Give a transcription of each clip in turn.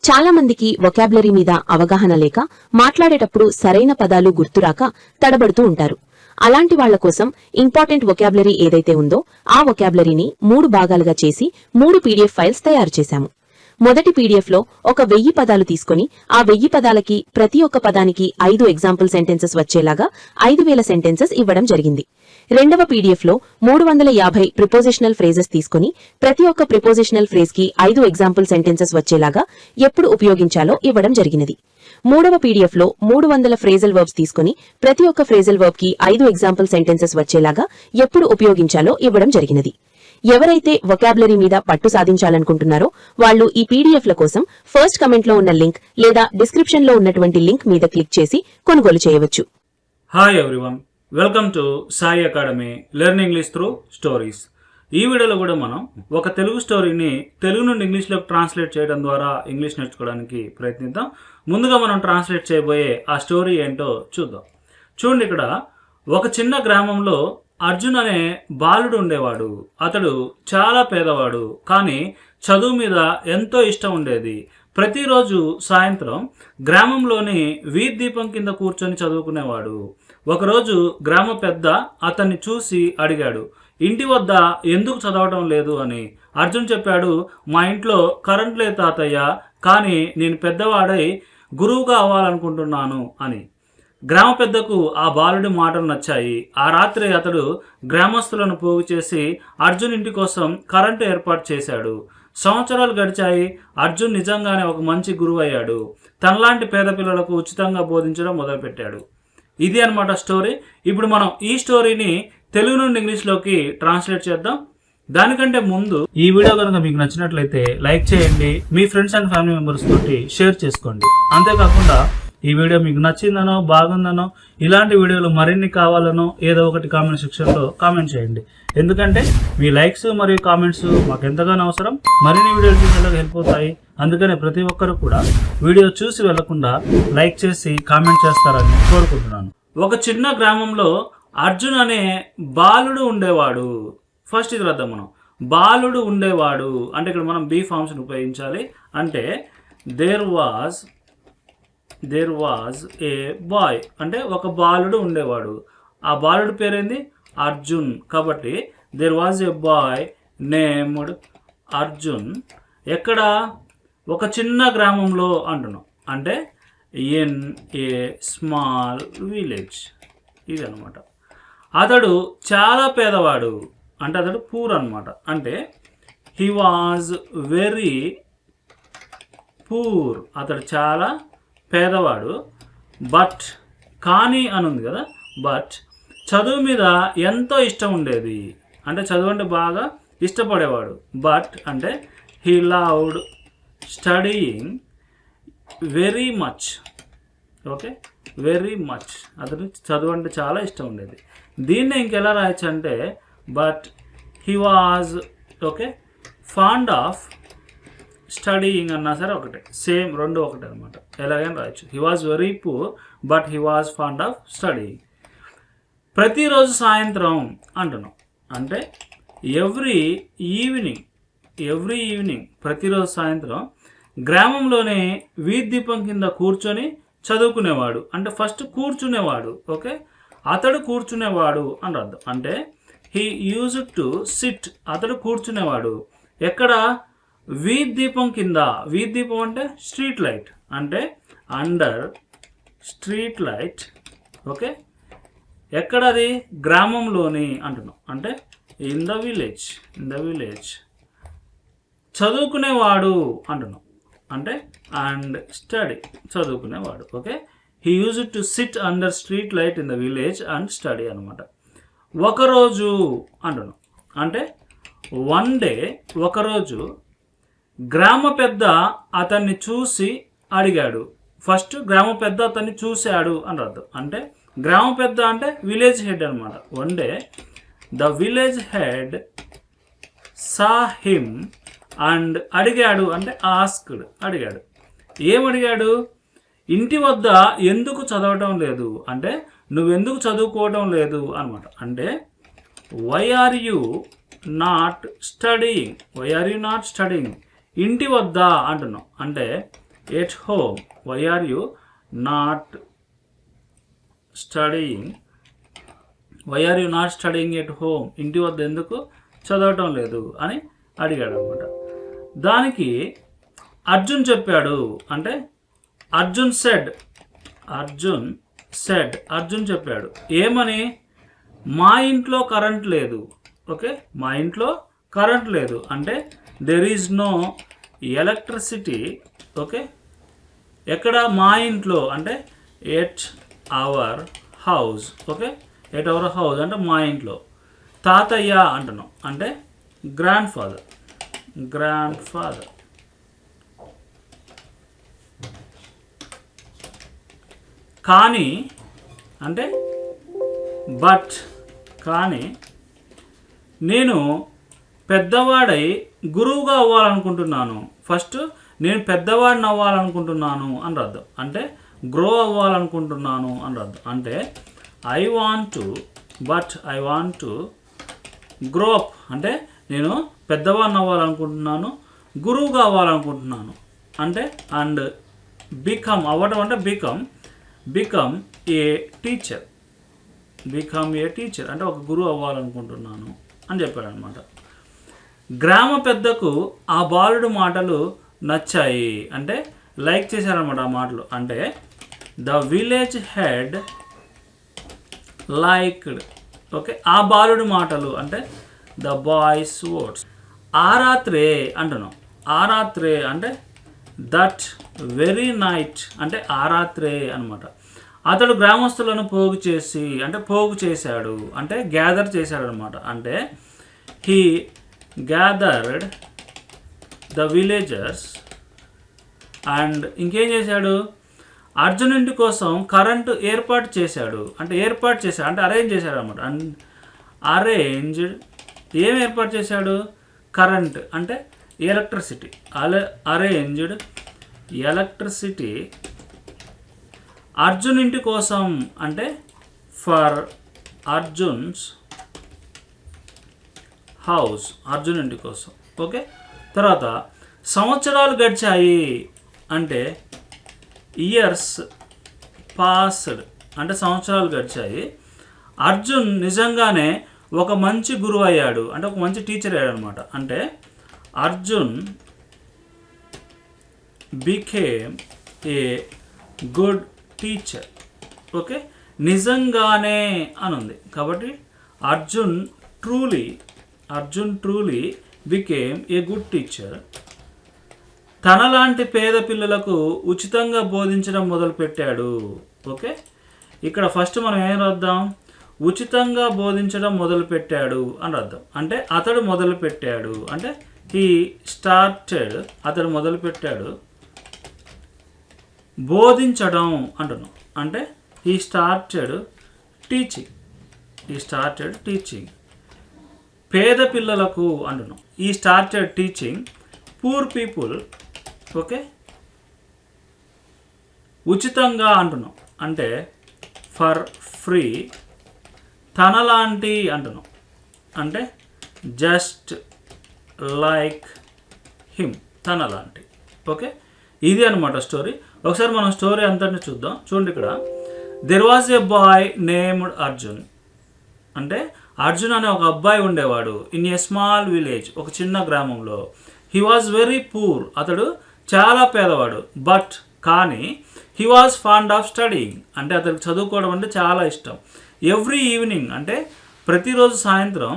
చాలా మందికి వొకాబులరీ మీద అవగాహన లేక మాట్లాడేటప్పుడు సరైన పదాలు గుర్తురాక తడబడుతూ ఉంటారు. అలాంటి వాళ్ల కోసం ఇంపార్టెంట్ వొకాబులరీ ఏదైతే ఉందో ఆ వొకాబులరీని 3 భాగాలుగా చేసి 3 పీడీఎఫ్ ఫైల్స్ తయారు చేశాము. మొదటి పీడీఎఫ్ లో ఒక 1000 పదాలు తీసుకుని ఆ 1000 పదాలకి ప్రతి ఒక్క పదానికి 5 ఎగ్జాంపుల్ సెంటెన్సెస్ వచ్చేలాగా 5000 సెంటెన్సెస్ ఇవ్వడం జరిగింది. రెండవ పీడీఎఫ్ లో 350 ప్రిపోజిషనల్ ఫ్రేజెస్ తీసుకుని ప్రతి ఒక్క ప్రిపోజిషనల్ ఫ్రేజ్ కి 5 ఎగ్జాంపుల్ సెంటెన్సెస్ వచ్చేలాగా ఎప్పుడు ఉపయోగించాలో ఇవ్వడం జరిగినది. మూడవ పీడీఎఫ్ లో 300 ఫ్రేజల్ వర్బ్స్ తీసుకుని ప్రతి ఒక్క ఫ్రేజల్ వర్బ్ కి 5 ఎగ్జాంపుల్ సెంటెన్సెస్ వచ్చేలాగా ఎప్పుడు ఉపయోగించాలో ఇవ్వడం జరిగినది. ఎవరైతే వొకాబులరీ మీద పట్టు సాధించాలనుకుంటున్నారో వాళ్ళు ఈ పీడీఎఫ్ల కోసం ఫస్ట్ కమెంట్ లో ఉన్న లింక్ లేదా డిస్క్రిప్షన్ లో ఉన్నటువంటి లింక్ మీద క్లిక్ చేసి కొనుగోలు చేయవచ్చు. Hi everyone, welcome to Sai academy learn English through stories. ఈ వీడియోలో కూడా మనం ఒక తెలుగు స్టోరీని తెలుగు నుండి ఇంగ్లీష్లోకి ట్రాన్స్లేట్ చేయడం ద్వారా ఇంగ్లీష్ నేర్చుకోవడానికి ప్రయత్నిద్దాం. ముందుగా మనం ట్రాన్స్లేట్ చేయబోయే ఆ స్టోరీ ఏంటో చూద్దాం. చూడండి, ఇక్కడ ఒక చిన్న గ్రామంలో అర్జున్ అనే బాలుడు ఉండేవాడు. అతడు చాలా పేదవాడు, కానీ చదువు మీద ఎంతో ఇష్టం ఉండేది. ప్రతిరోజు సాయంత్రం గ్రామంలోని వీధి దీపం కింద కూర్చొని చదువుకునేవాడు. ఒకరోజు గ్రామ పెద్ద అతన్ని చూసి అడిగాడు, ఇంటి వద్ద ఎందుకు చదవడం లేదు అని. అర్జున్ చెప్పాడు, మా ఇంట్లో కరెంట్ లేదు తాతయ్య, కానీ నేను పెద్దవాడై గురువుగా అవ్వాలనుకుంటున్నాను అని. గ్రామ పెద్దకు ఆ బాలుడి మాటలు నచ్చాయి. ఆ రాత్రి అతడు గ్రామస్తులను పోగు చేసి అర్జున్ ఇంటి కోసం కరెంటు ఏర్పాటు చేశాడు. సంవత్సరాలు గడిచాయి. అర్జున్ నిజంగానే ఒక మంచి గురువు అయ్యాడు. తనలాంటి పేద పిల్లలకు ఉచితంగా బోధించడం మొదలుపెట్టాడు. ఇది అన్నమాట స్టోరీ. ఇప్పుడు మనం ఈ స్టోరీని తెలుగు నుండి ఇంగ్లీష్లోకి ట్రాన్స్లేట్ చేద్దాం. దానికంటే ముందు ఈ వీడియో కనుక మీకు నచ్చినట్లయితే లైక్ చేయండి, మీ ఫ్రెండ్స్ అండ్ ఫ్యామిలీ మెంబర్స్ తోటి షేర్ చేసుకోండి. అంతేకాకుండా ఈ వీడియో మీకు నచ్చిందనో బాగుందనో ఇలాంటి వీడియోలు మరిన్ని కావాలనో ఏదో ఒకటి కామెంట్ సెక్షన్లో కామెంట్ చేయండి. ఎందుకంటే మీ లైక్స్ మరియు కామెంట్స్ మాకు ఎంతగానో అవసరం, మరిన్ని వీడియోలు చూసేలాగా హెల్ప్ అవుతాయి. అందుకనే ప్రతి ఒక్కరు కూడా వీడియో చూసి వెళ్లకుండా లైక్ చేసి కామెంట్ చేస్తారని కోరుకుంటున్నాను. ఒక చిన్న గ్రామంలో అర్జున్ అనే బాలుడు ఉండేవాడు. ఫస్ట్ ఇది రాద్దాం మనం. బాలుడు ఉండేవాడు అంటే ఇక్కడ మనం బీ ఫార్మ్స్ని ఉపయోగించాలి. అంటే దేర్ వాజ్ ఏ బాయ్ అంటే ఒక బాలుడు ఉండేవాడు. ఆ బాలుడు పేరేంది? అర్జున్. కాబట్టి there was a boy named Arjun. ఎక్కడ? ఒక చిన్న గ్రామంలో అంటున్నాం. అంటే ఇన్ ఏ స్మాల్ విలేజ్. ఇది అనమాట. అతడు చాలా పేదవాడు అంటే అతడు పూర్ అనమాట. అంటే హీ వాజ్ వెరీ పూర్. అతడు చాలా పేదవాడు. బట్ కానీ అని ఉంది కదా, బట్ చదువు మీద ఎంతో ఇష్టం ఉండేది. అంటే చదువు అంటే బాగా ఇష్టపడేవాడు. బట్ అంటే he loved studying very much. Okay, very much. అతను చదువు అంటే చాలా ఇష్టం ఉండేది. దీన్ని ఇంకెలా రాయొచ్చు అంటే but he was okay fond of studying అన్నా సరే ఒకటే, సేమ్ రెండు ఒకటే అనమాట. ఎలాగైనా రాయొచ్చు. He was very poor but he was fond of studying. ప్రతిరోజు సాయంత్రం అంటున్నాం. అంటే ఎవ్రీ ఈవినింగ్ ప్రతిరోజు సాయంత్రం గ్రామంలోనే వీధి దీపం కింద కూర్చొని చదువుకునేవాడు. అంటే ఫస్ట్ కూర్చునేవాడు. ఓకే, అతడు కూర్చునేవాడు అని అర్థం. అంటే హీ యూజ్డ్ టు సిట్. అతడు కూర్చునేవాడు. ఎక్కడ? వీధి దీపం కింద. వీధి దీపం అంటే స్ట్రీట్ లైట్. అంటే అండర్ స్ట్రీట్ లైట్. ఓకే, ఎక్కడది? గ్రామంలోని అంటున్నాం. అంటే ఇన్ ద విలేజ్. చదువుకునేవాడు అంటున్నాం. అంటే అండ్ స్టడీ, చదువుకునేవాడు. Okay, he used to sit under street light in the village and study అనమాట. ఒకరోజు అంటున్నాం. అంటే వన్ డే, ఒకరోజు గ్రామ పెద్ద అతన్ని చూసి అడిగాడు. ఫస్ట్ గ్రామ పెద్ద అతన్ని చూశాడు అని అర్థం. అంటే గ్రామ పెద్ద అంటే విలేజ్ హెడ్ అనమాట. One day the village head saw him and అడిగాడు. అంటే ఆస్క్డ్, అడిగాడు. ఏమడిగాడు? ఇంటి వద్ద ఎందుకు చదవటం లేదు అంటే నువ్వెందుకు చదువుకోవటం లేదు అనమాట. అంటే why are you not studying. ఇంటి వద్ద అంటున్నాం. అంటే at home, why are you not studying, why are you not studying at home, ఇంటి వద్ద ఎందుకు చదవటం లేదు అని అడిగాడు అనమాట. దానికి అర్జున్ చెప్పాడు, అంటే అర్జున్ చెప్పాడు ఏమని, మా ఇంట్లో కరెంట్ లేదు. ఓకే, మా ఇంట్లో కరెంట్ లేదు అంటే there is no electricity. Okay, ఎక్కడ, మా ఇంట్లో అంటే at our house. Okay, at our house అంటే మా ఇంట్లో. తాతయ్య అంటున్నాం అంటే గ్రాండ్ ఫాదర్. కానీ అంటే బట్, కానీ నేను పెద్దవాడై గురువుగా అవ్వాలనుకుంటున్నాను. ఫస్ట్ నేను పెద్దవాడిని అవ్వాలనుకుంటున్నాను అని అర్థం, అంటే గ్రో అవ్వాలనుకుంటున్నాను అని అర్థం. అంటే I want to grow up అంటే నేను పెద్దవాడిని అవ్వాలనుకుంటున్నాను, గురువుగా అవ్వాలనుకుంటున్నాను. అంటే అండ్ బికమ్, అవ్వడం అంటే బికమ్ ఏ టీచర్ అంటే ఒక గురువు అవ్వాలనుకుంటున్నాను అని చెప్పాడు అనమాట. గ్రామ పెద్దకు ఆ బాలుడు మాటలు నచ్చాయి అంటే లైక్ చేశారనమాట ఆ మాటలు. అంటే the village head liked. Okay, ఆ బాలుడి మాటలు అంటే ద బాయ్స్ వర్డ్స్. ఆ రాత్రే అంటున్నాం, ఆ రాత్రే అంటే దట్ వెరీ నైట్ అంటే ఆ రాత్రే అనమాట. అతడు గ్రామస్తులను పోగు చేశాడు అంటే గ్యాదర్ చేశాడు అనమాట. అంటే he gathered the villagers and ఇంకేం చేశాడు, అర్జున్ ఇంటి కోసం కరెంటు ఏర్పాటు చేశాడు అంటే అరేంజ్ చేశాడు అనమాట. ఏం ఏర్పాటు చేశాడు, కరెంట్ అంటే ఎలక్ట్రిసిటీ. అరేంజ్డ్ ఎలక్ట్రిసిటీ అర్జున్ ఇంటి కోసం అంటే ఫర్ అర్జున్స్ హౌస్, అర్జున్ ఇంటి కోసం. ఓకే, తర్వాత సంవత్సరాలు గడిచాయి అంటే ఇయర్స్ పాస్డ్ అంటే సంవత్సరాలు గడిచాయి. అర్జున్ నిజంగానే ఒక మంచి గురువు అయ్యాడు అంటే ఒక మంచి టీచర్ అయ్యాడు అనమాట. అంటే Arjun became a good teacher. Okay, నిజంగానే అని ఉంది కాబట్టి Arjun truly became a good teacher. తనలాంటి పేద పిల్లలకు ఉచితంగా బోధించడం మొదలుపెట్టాడు. ఓకే, ఇక్కడ ఫస్ట్ మనం ఏం రాద్దాం, ఉచితంగా బోధించడం మొదలుపెట్టాడు అని అర్థం. అంటే అతడు మొదలుపెట్టాడు అంటే అతడు మొదలుపెట్టాడు. బోధించడం అంటున్నాం అంటే హీ స్టార్టెడ్ టీచింగ్. పేద పిల్లలకు అంటున్నాం, ఈ started teaching poor people. Okay, ఉచితంగా అంటున్నాం అంటే ఫర్ ఫ్రీ. తనలాంటి అంటున్నాం అంటే జస్ట్ లైక్ హిమ్, తనలాంటి. ఓకే, ఇది అనమాట స్టోరీ. ఒకసారి మనం స్టోరీ అంతటిని చూద్దాం. చూడండి, ఇక్కడ there was a boy named Arjun అంటే అర్జున్ అనే ఒక అబ్బాయి ఉండేవాడు. ఇన్ ఏ స్మాల్ విలేజ్, ఒక చిన్న గ్రామంలో. హీ వాజ్ వెరీ పూర్, అతడు చాలా పేదవాడు. బట్ కానీ he was fond of studying అంటే అతనికి చదువుకోవడం అంటే చాలా ఇష్టం. ఎవ్రీ ఈవినింగ్ అంటే ప్రతిరోజు సాయంత్రం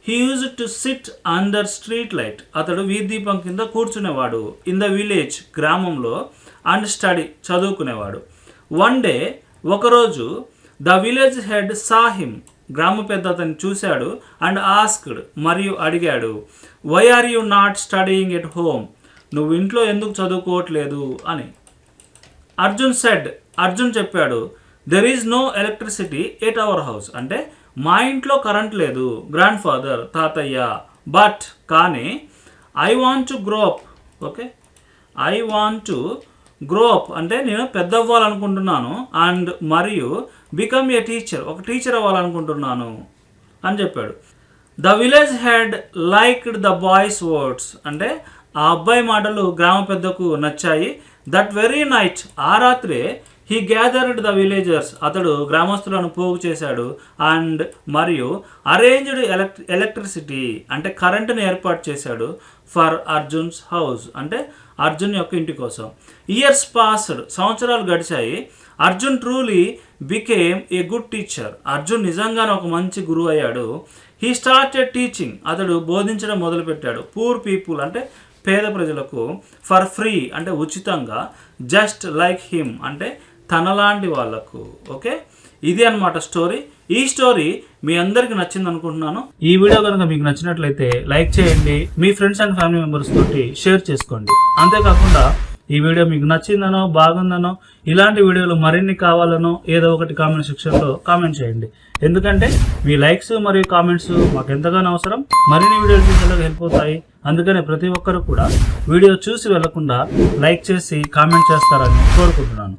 he use to sit under street light, అతడు వీధి దీపం కింద కూర్చునేవాడు. ఇన్ ద విలేజ్, గ్రామంలో. అండ్ స్టడీ, చదువుకునేవాడు. వన్ డే, ఒకరోజు the village head saw him, గ్రామ పెద్ద అతన్ని చూశాడు. అండ్ ఆస్క్డ్, మరియు అడిగాడు, why are you not studying at home, నువ్వు ఇంట్లో ఎందుకు చదువుకోవట్లేదు అని. అర్జున్ చెప్పాడు, there is no electricity at our house అంటే మా ఇంట్లో కరెంట్ లేదు, గ్రాండ్ ఫాదర్, తాతయ్య. బట్ కానీ I want to grow up. Okay, I want to grow up అంటే నేను పెద్ద అవ్వాలనుకుంటున్నాను. అండ్ మరియు బికమ్ ఏ టీచర్, ఒక టీచర్ అవ్వాలనుకుంటున్నాను అని చెప్పాడు. The village head liked the boys words అంటే ఆ అబ్బాయి మాటలు గ్రామ పెద్దకు నచ్చాయి. దట్ వెరీ నైట్, ఆ రాత్రే హీ గ్యాదర్డ్ ద విలేజర్స్, అతడు గ్రామస్తులను పోగు చేశాడు, అండ్ మరియు అరేంజ్డ్ ఎలక్ట్రిసిటీ అంటే కరెంటుని ఏర్పాటు చేశాడు ఫర్ అర్జున్స్ హౌస్ అంటే అర్జున్ యొక్క ఇంటి కోసం. ఇయర్స్ పాస్డ్, సంవత్సరాలు గడిచాయి. Arjun truly became a good teacher, Arjun నిజంగానే ఒక మంచి గురువు అయ్యాడు. హీ స్టార్టెడ్ టీచింగ్, అతడు బోధించడం మొదలుపెట్టాడు. పూర్ పీపుల్ అంటే పేద ప్రజలకు, ఫర్ ఫ్రీ అంటే ఉచితంగా, జస్ట్ లైక్ హిమ్ అంటే తనలాంటి వాళ్ళకు. ఓకే, ఇది అన్నమాట స్టోరీ. ఈ స్టోరీ మీ అందరికి నచ్చింది అనుకుంటున్నాను. ఈ వీడియో కనుక మీకు నచ్చినట్లయితే లైక్ చేయండి, మీ ఫ్రెండ్స్ అండ్ ఫ్యామిలీ మెంబర్స్ తోటి షేర్ చేసుకోండి. అంతేకాకుండా ఈ వీడియో మీకు నచ్చిందనో బాగుందనో ఇలాంటి వీడియోలు మరిన్ని కావాలనో ఏదో ఒకటి కామెంట్ సెక్షన్లో కామెంట్ చేయండి. ఎందుకంటే మీ లైక్స్ మరియు కామెంట్స్ మాకు ఎంతగానో అవసరం, మరిన్ని వీడియోలు చూసేందుకు హెల్ప్ అవుతాయి. అందుకనే ప్రతి ఒక్కరు కూడా వీడియో చూసి వెళ్లకుండా లైక్ చేసి కామెంట్ చేస్తారని కోరుకుంటున్నాను.